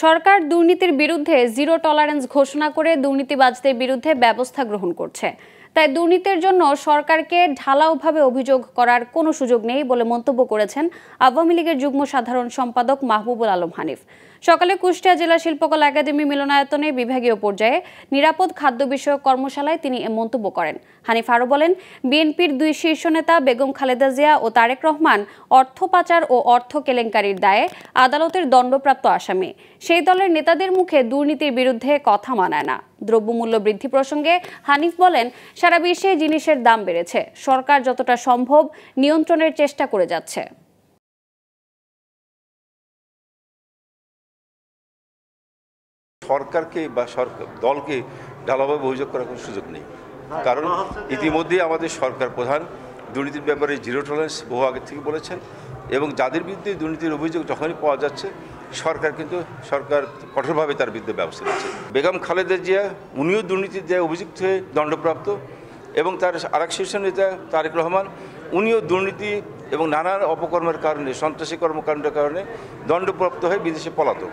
সরকার দুর্নীতির বিরুদ্ধে zero tolerance ঘোষণা করে দুর্নীতিবাজদের বিরুদ্ধে ব্যবস্থা গ্রহণ করছে। তাই দুর্নীতির জন্য সরকারকে ঢালাওভাবে অভিযোগ করার কোনো সুযোগ নেই বলে মন্তব্য করেছেন আওয়ামী লীগের যুগ্ম সাধারণ সম্পাদক মাহবুবুল আলম হানিফ। সকালে কুষ্টিয়া জেলা শিল্পকলা একাডেমি মিলনায়তনে বিভাগীয় পর্যায়ে নিরাপদ খাদ্য বিষয়ক কর্মশালায় তিনি এ মন্তব্য করেন। হানিফ আরও বলেন, বিএনপির দুই শীর্ষ নেতা বেগম খালেদা জিয়া ও তারেক রহমান অর্থ পাচার ও অর্থ কেলেঙ্কারির দায়ে আদালতের দণ্ডপ্রাপ্ত আসামি। সেই দলের নেতাদের মুখে দুর্নীতির বিরুদ্ধে কথা মানায় না। দ্রব্যমূল্য বৃদ্ধি প্রসঙ্গে হানিফ বলেন, সারা বিশ্বে জিনিসের দাম বেড়েছে, সরকার যতটা সম্ভব নিয়ন্ত্রণের চেষ্টা করে যাচ্ছে। সরকারকে বা সরকার দলকে ঢালাওভাবে অভিযোগ করার কোনো সুযোগ নেই, কারণ ইতিমধ্যেই আমাদের সরকার প্রধান দুর্নীতির ব্যাপারে জিরো টলারেন্স বহু আগে থেকে বলেছেন, এবং যাদের বিরুদ্ধে দুর্নীতির অভিযোগ যখনই পাওয়া যাচ্ছে সরকার কঠোরভাবে তার বিরুদ্ধে ব্যবস্থা নিচ্ছে। বেগম খালেদা জিয়া উনিও দুর্নীতির দায়ে অভিযুক্ত হয়ে দণ্ডপ্রাপ্ত, এবং তার আরেক শীর্ষ নেতা তারেক রহমান উনিও দুর্নীতি এবং নানান অপকর্মের কারণে, সন্ত্রাসী কর্মকাণ্ডের কারণে দণ্ডপ্রাপ্ত হয়ে বিদেশে পলাতক।